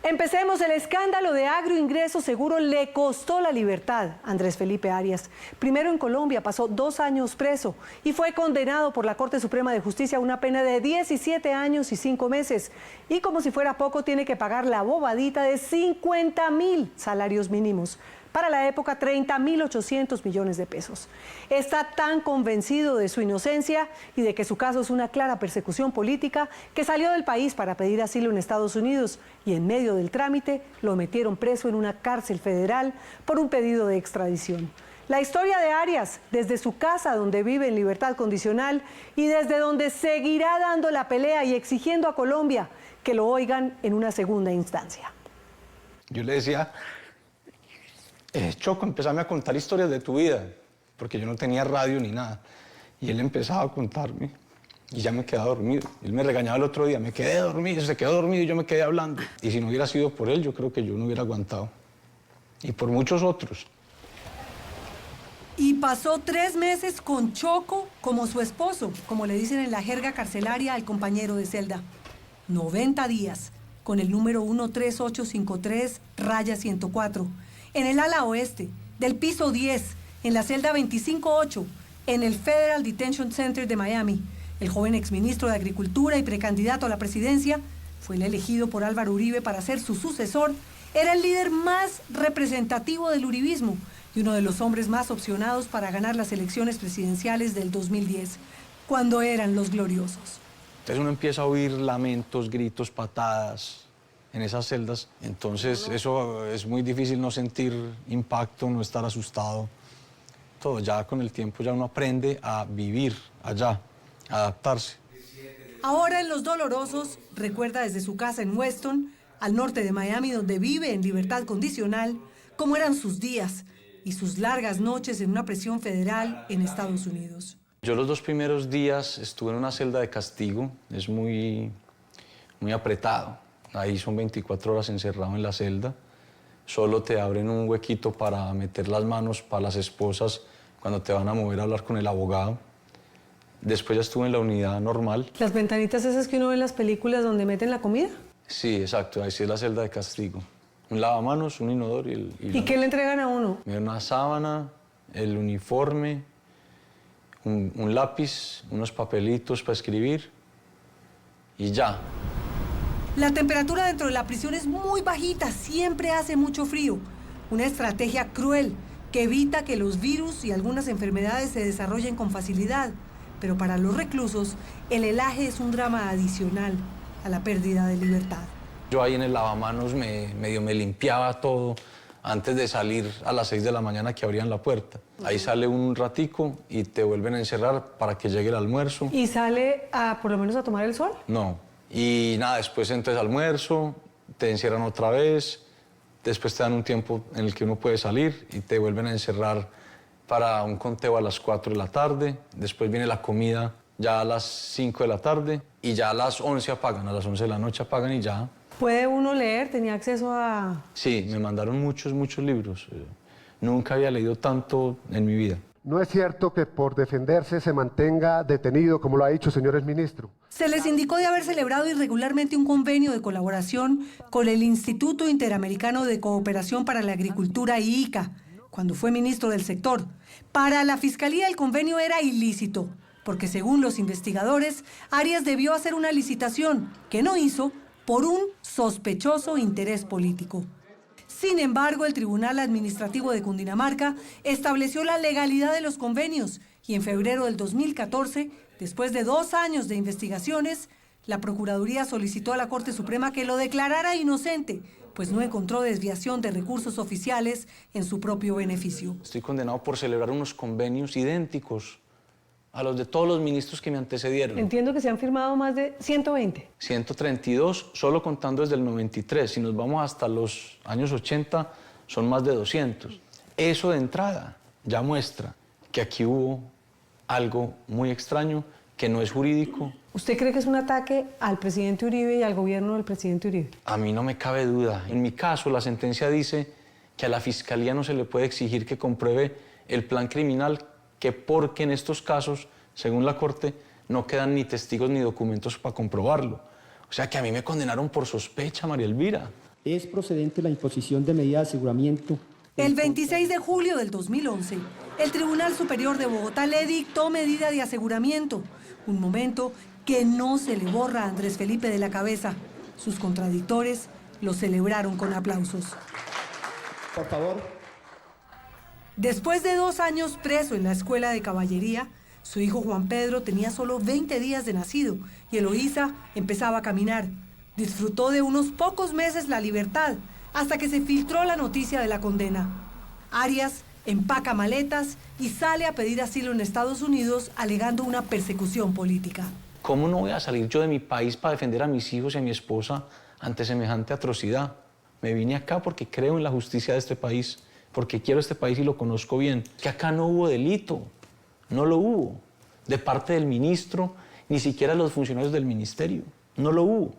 Empecemos. El escándalo de Agroingreso Seguro le costó la libertad a Andrés Felipe Arias. Primero en Colombia, pasó 2 años preso y fue condenado por la Corte Suprema de Justicia a una pena de 17 años y 5 meses. Y como si fuera poco, tiene que pagar la bobadita de 50.000 salarios mínimos. Para la época, 30.800 millones de pesos. Está tan convencido de su inocencia y de que su caso es una clara persecución política que salió del país para pedir asilo en Estados Unidos y en medio del trámite lo metieron preso en una cárcel federal por un pedido de extradición. La historia de Arias, desde su casa donde vive en libertad condicional y desde donde seguirá dando la pelea y exigiendo a Colombia que lo oigan en una segunda instancia. Yo le decía, Choco, empezame a contar historias de tu vida, porque yo no tenía radio ni nada. Y él empezaba a contarme y ya me quedaba dormido. Él me regañaba el otro día, me quedé dormido, se quedó dormido y yo me quedé hablando. Y si no hubiera sido por él, yo creo que yo no hubiera aguantado. Y por muchos otros. Y pasó 3 meses con Choco como su esposo, como le dicen en la jerga carcelaria al compañero de celda. 90 días, con el número 13853-104. En el ala oeste, del piso 10, en la celda 25-8, en el Federal Detention Center de Miami. El joven exministro de Agricultura y precandidato a la presidencia fue el elegido por Álvaro Uribe para ser su sucesor. Era el líder más representativo del uribismo y uno de los hombres más opcionados para ganar las elecciones presidenciales del 2010, cuando eran los gloriosos. Entonces uno empieza a oír lamentos, gritos, patadas en esas celdas. Entonces eso es muy difícil no sentir impacto, no estar asustado. Todo, ya con el tiempo ya uno aprende a vivir allá, a adaptarse. Ahora en Los Dolorosos, recuerda desde su casa en Weston, al norte de Miami, donde vive en libertad condicional, cómo eran sus días y sus largas noches en una prisión federal en Estados Unidos. Yo los 2 primeros días estuve en una celda de castigo, es muy apretado. Ahí son 24 horas encerrado en la celda. Solo te abren un huequito para meter las manos para las esposas cuando te van a mover a hablar con el abogado. Después ya estuve en la unidad normal. ¿Las ventanitas esas que uno ve en las películas donde meten la comida? Sí, exacto, ahí sí es la celda de castigo. Un lavamanos, un inodoro ¿Y qué le entregan a uno? Una sábana, el uniforme, un lápiz, unos papelitos para escribir y ya. La temperatura dentro de la prisión es muy bajita, siempre hace mucho frío. Una estrategia cruel que evita que los virus y algunas enfermedades se desarrollen con facilidad. Pero para los reclusos, el helaje es un drama adicional a la pérdida de libertad. Yo ahí en el lavamanos medio me limpiaba todo antes de salir a las 6 de la mañana que abrían la puerta. Ahí sale un ratico y te vuelven a encerrar para que llegue el almuerzo. ¿Y sale por lo menos a tomar el sol? No. Y nada, después entras al almuerzo, te encierran otra vez, después te dan un tiempo en el que uno puede salir y te vuelven a encerrar para un conteo a las 4 de la tarde, después viene la comida ya a las 5 de la tarde y ya a las 11 apagan, a las 11 de la noche apagan y ya. ¿Puede uno leer? ¿Tenía acceso a...? Sí, me mandaron muchos libros. Nunca había leído tanto en mi vida. No es cierto que por defenderse se mantenga detenido, como lo ha dicho, señores ministros. Se les indicó de haber celebrado irregularmente un convenio de colaboración con el Instituto Interamericano de Cooperación para la Agricultura, IICA, cuando fue ministro del sector. Para la Fiscalía el convenio era ilícito, porque según los investigadores, Arias debió hacer una licitación que no hizo por un sospechoso interés político. Sin embargo, el Tribunal Administrativo de Cundinamarca estableció la legalidad de los convenios y en febrero del 2014, después de 2 años de investigaciones, la Procuraduría solicitó a la Corte Suprema que lo declarara inocente, pues no encontró desviación de recursos oficiales en su propio beneficio. Estoy condenado por celebrar unos convenios idénticos a los de todos los ministros que me antecedieron. Entiendo que se han firmado más de 120. 132, solo contando desde el 93. Si nos vamos hasta los años 80, son más de 200. Eso de entrada ya muestra que aquí hubo algo muy extraño, que no es jurídico. ¿Usted cree que es un ataque al presidente Uribe y al gobierno del presidente Uribe? A mí no me cabe duda. En mi caso, la sentencia dice que a la Fiscalía no se le puede exigir que compruebe el plan criminal, que porque en estos casos, según la Corte, no quedan ni testigos ni documentos para comprobarlo. O sea que a mí me condenaron por sospecha, María Elvira. es procedente la imposición de medida de aseguramiento. El 26 de julio del 2011, el Tribunal Superior de Bogotá le dictó medida de aseguramiento, un momento que no se le borra a Andrés Felipe de la cabeza. Sus contradictores lo celebraron con aplausos. Por favor. Después de 2 años preso en la Escuela de Caballería, su hijo Juan Pedro tenía solo 20 días de nacido y Eloísa empezaba a caminar. Disfrutó de unos pocos meses la libertad hasta que se filtró la noticia de la condena. Arias empaca maletas y sale a pedir asilo en Estados Unidos alegando una persecución política. ¿Cómo no voy a salir yo de mi país para defender a mis hijos y a mi esposa ante semejante atrocidad? Me vine acá porque creo en la justicia de este país, porque quiero este país y lo conozco bien. Que acá no hubo delito, no lo hubo. De parte del ministro, ni siquiera los funcionarios del ministerio, no lo hubo.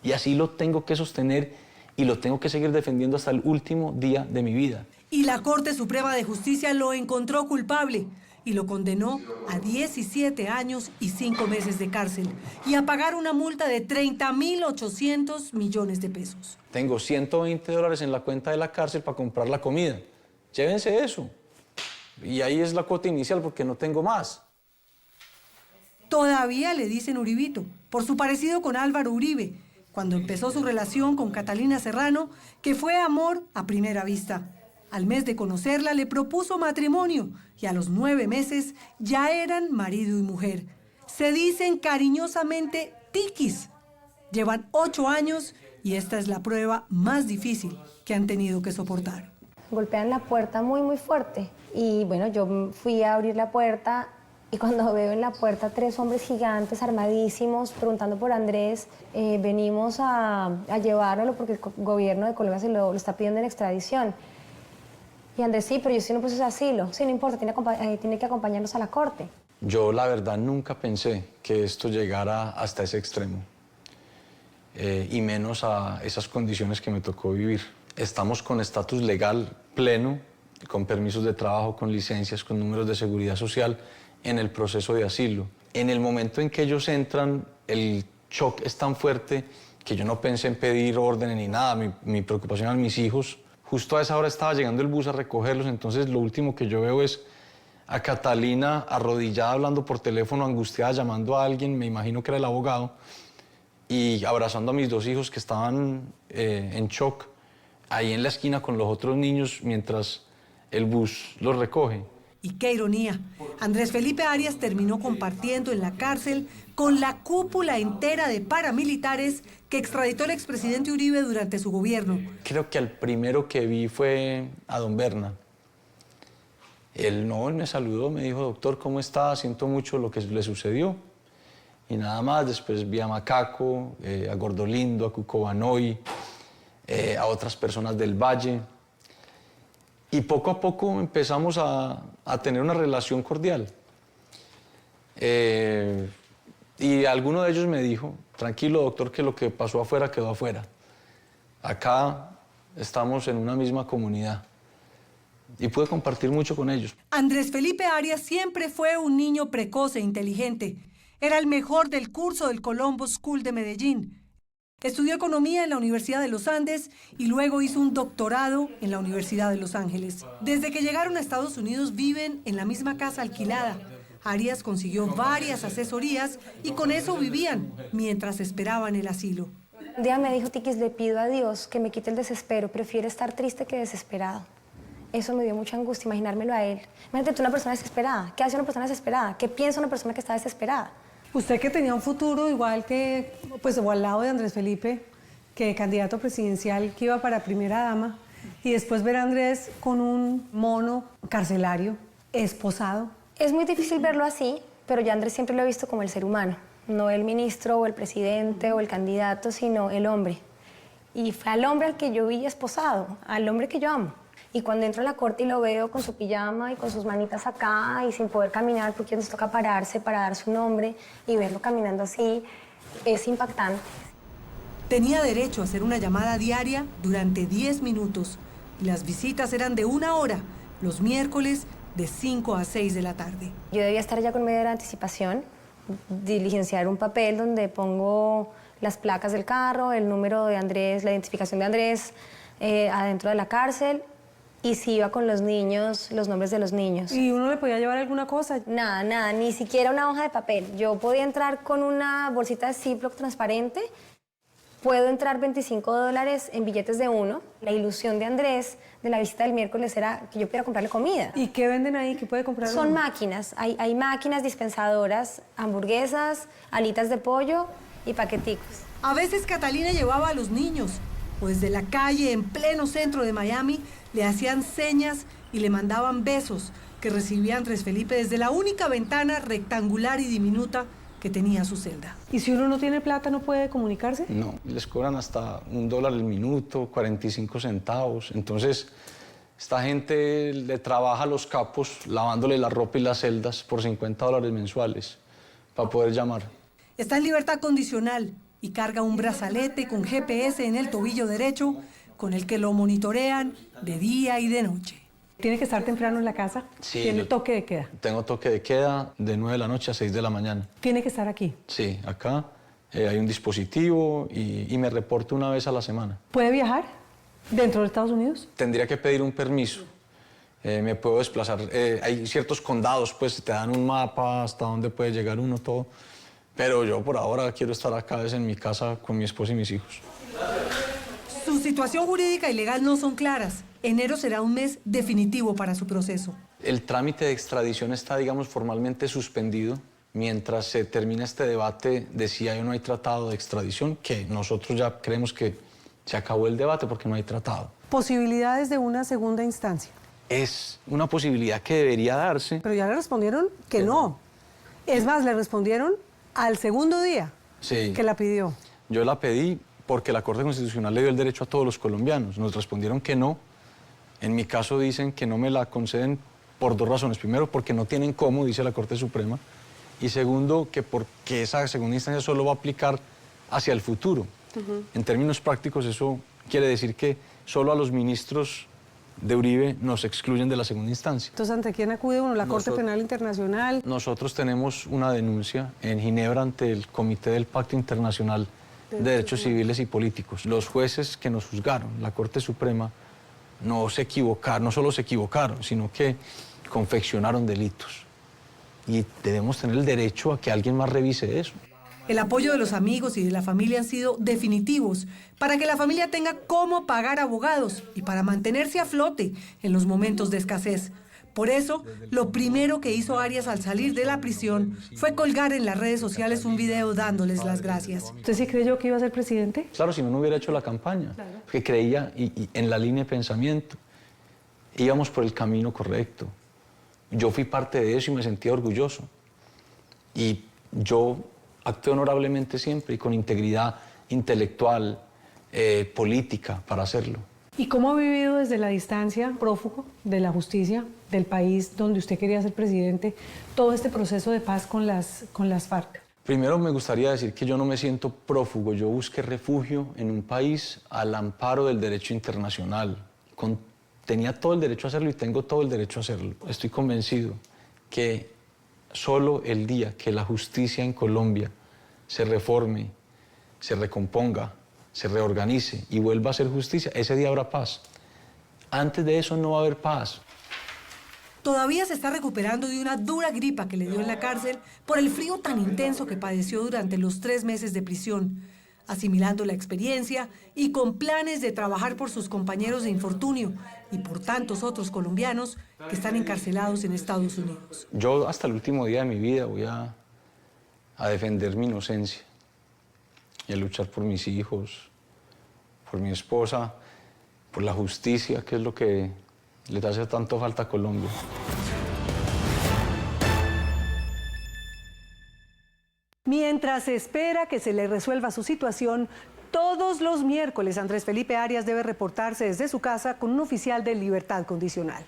Y así lo tengo que sostener y lo tengo que seguir defendiendo hasta el último día de mi vida. Y la Corte Suprema de Justicia lo encontró culpable y lo condenó a 17 años y 5 meses de cárcel y a pagar una multa de 30.800 millones de pesos. Tengo $120 en la cuenta de la cárcel para comprar la comida. Llévense eso. Y ahí es la cuota inicial porque no tengo más. Todavía le dicen Uribito, por su parecido con Álvaro Uribe, cuando empezó su relación con Catalina Serrano, que fue amor a primera vista. Al mes de conocerla le propuso matrimonio y a los 9 meses ya eran marido y mujer. Se dicen cariñosamente tiquis. Llevan 8 años y esta es la prueba más difícil que han tenido que soportar. Golpean la puerta muy, muy fuerte. Y bueno, yo fui a abrir la puerta y cuando veo en la puerta 3 hombres gigantes armadísimos preguntando por Andrés, venimos a llevárnoslo porque el gobierno de Colombia se lo está pidiendo en extradición. Y Andrés, sí, pero yo estoy en un proceso de asilo. Sí, no importa, tiene que acompañarnos a la corte. Yo la verdad nunca pensé que esto llegara hasta ese extremo. Y menos a esas condiciones que me tocó vivir. Estamos con estatus legal pleno, con permisos de trabajo, con licencias, con números de seguridad social en el proceso de asilo. En el momento en que ellos entran, el shock es tan fuerte que yo no pensé en pedir órdenes ni nada. Mi preocupación eran mis hijos. Justo a esa hora estaba llegando el bus a recogerlos, entonces lo último que yo veo es a Catalina arrodillada hablando por teléfono, angustiada, llamando a alguien, me imagino que era el abogado, y abrazando a mis 2 hijos que estaban en shock, ahí en la esquina con los otros niños mientras el bus los recoge. Y qué ironía, Andrés Felipe Arias terminó compartiendo en la cárcel con la cúpula entera de paramilitares que extraditó el expresidente Uribe durante su gobierno. Creo que al primero que vi fue a don Berna. Él me saludó, me dijo, doctor, ¿cómo está? Siento mucho lo que le sucedió. Y nada más, después vi a Macaco, a Gordolindo, a Cucobanoy, a otras personas del Valle. Y poco a poco empezamos a tener una relación cordial. Y alguno de ellos me dijo, tranquilo doctor, que lo que pasó afuera quedó afuera. Acá estamos en una misma comunidad. Y pude compartir mucho con ellos. Andrés Felipe Arias siempre fue un niño precoz e inteligente. Era el mejor del curso del Colombo School de Medellín. Estudió economía en la Universidad de los Andes y luego hizo un doctorado en la Universidad de Los Ángeles. Desde que llegaron a Estados Unidos viven en la misma casa alquilada. Arias consiguió varias asesorías y con eso vivían mientras esperaban el asilo. Un día me dijo, Tiquis, le pido a Dios que me quite el desespero, prefiero estar triste que desesperado. Eso me dio mucha angustia, imaginármelo a él. Imagínate tú una persona desesperada. ¿Qué hace una persona desesperada? ¿Qué piensa una persona que está desesperada? Usted que tenía un futuro igual que, pues o al lado de Andrés Felipe, que candidato presidencial que iba para primera dama, y después ver a Andrés con un mono carcelario, esposado. Es muy difícil verlo así, pero yo a Andrés siempre lo he visto como el ser humano. No el ministro o el presidente o el candidato, sino el hombre. Y fue al hombre al que yo vi esposado, al hombre que yo amo. Y cuando entro a la corte y lo veo con su pijama y con sus manitas acá y sin poder caminar porque nos toca pararse para dar su nombre y verlo caminando así, es impactante. Tenía derecho a hacer una llamada diaria durante 10 minutos y las visitas eran de 1 hora, los miércoles de 5 a 6 de la tarde. Yo debía estar ya con media hora de anticipación, diligenciar un papel donde pongo las placas del carro, el número de Andrés, la identificación de Andrés adentro de la cárcel y si iba con los niños, los nombres de los niños. ¿Y uno le podía llevar alguna cosa? Nada, nada, ni siquiera una hoja de papel. Yo podía entrar con una bolsita de Ziploc transparente. Puedo entrar $25 en billetes de 1. La ilusión de Andrés de la visita del miércoles era que yo pudiera comprarle comida. ¿Y qué venden ahí? ¿Qué puede comprar Son uno? máquinas, hay máquinas dispensadoras, hamburguesas, alitas de pollo y paqueticos. A veces Catalina llevaba a los niños, o desde la calle, en pleno centro de Miami, le hacían señas y le mandaban besos que recibía Andrés Felipe desde la única ventana rectangular y diminuta que tenía su celda. ¿Y si uno no tiene plata, no puede comunicarse? No, les cobran hasta $1 el minuto, 45 centavos. Entonces, esta gente le trabaja a los capos lavándole la ropa y las celdas por $50 mensuales para poder llamar. Está en libertad condicional y carga un brazalete con GPS en el tobillo derecho con el que lo monitorean de día y de noche. ¿Tiene que estar temprano en la casa? Sí. ¿Tiene toque de queda? Tengo toque de queda de 9 de la noche a 6 de la mañana. ¿Tiene que estar aquí? Sí, acá hay un dispositivo y me reporto una vez a la semana. ¿Puede viajar dentro de Estados Unidos? Tendría que pedir un permiso. Me puedo desplazar. Hay ciertos condados, pues te dan un mapa hasta dónde puede llegar uno, todo. Pero yo por ahora quiero estar acá en mi casa con mi esposa y mis hijos. Su situación jurídica y legal no son claras. Enero será un mes definitivo para su proceso. El trámite de extradición está, digamos, formalmente suspendido mientras se termina este debate de si hay o no hay tratado de extradición, que nosotros ya creemos que se acabó el debate porque no hay tratado. Posibilidades de una segunda instancia. Es una posibilidad que debería darse. Pero ya le respondieron que no. Es más, le respondieron al segundo día Sí. que la pidió. Yo la pedí porque la Corte Constitucional le dio el derecho a todos los colombianos. Nos respondieron que no. En mi caso dicen que no me la conceden por dos razones. Primero, porque no tienen cómo, dice la Corte Suprema. Y segundo, que porque esa segunda instancia solo va a aplicar hacia el futuro. En términos prácticos, eso quiere decir que solo a los ministros de Uribe nos excluyen de la segunda instancia. Entonces, ¿ante quién acude uno? ¿La Corte Nosotros- Penal Internacional? Nosotros tenemos una denuncia en Ginebra ante el Comité del Pacto Internacional de Derechos Civiles y Políticos. Los jueces que nos juzgaron, la Corte Suprema, no se equivocaron, no solo se equivocaron, sino que confeccionaron delitos. Y debemos tener el derecho a que alguien más revise eso. El apoyo de los amigos y de la familia han sido definitivos para que la familia tenga cómo pagar abogados y para mantenerse a flote en los momentos de escasez. Por eso, lo primero que hizo Arias al salir de la prisión fue colgar en las redes sociales un video dándoles las gracias. ¿Usted sí creyó que iba a ser presidente? Claro, si no hubiera hecho la campaña, porque creía y en la línea de pensamiento. Íbamos por el camino correcto. Yo fui parte de eso y me sentía orgulloso. Y yo actué honorablemente siempre y con integridad intelectual, política para hacerlo. ¿Y cómo ha vivido desde la distancia, prófugo de la justicia, del país donde usted quería ser presidente, todo este proceso de paz con las FARC? Primero me gustaría decir que yo no me siento prófugo, yo busqué refugio en un país al amparo del derecho internacional. Tenía todo el derecho a hacerlo y tengo todo el derecho a hacerlo. Estoy convencido que solo el día que la justicia en Colombia se reforme, se recomponga, se reorganice y vuelva a ser justicia, ese día habrá paz. Antes de eso no va a haber paz. Todavía se está recuperando de una dura gripa que le dio en la cárcel por el frío tan intenso que padeció durante los 3 meses de prisión, asimilando la experiencia y con planes de trabajar por sus compañeros de infortunio y por tantos otros colombianos que están encarcelados en Estados Unidos. Yo hasta el último día de mi vida voy a defender mi inocencia y a luchar por mis hijos, por mi esposa, por la justicia, que es lo que les hace tanto falta a Colombia. Mientras se espera que se le resuelva su situación, todos los miércoles Andrés Felipe Arias debe reportarse desde su casa con un oficial de libertad condicional.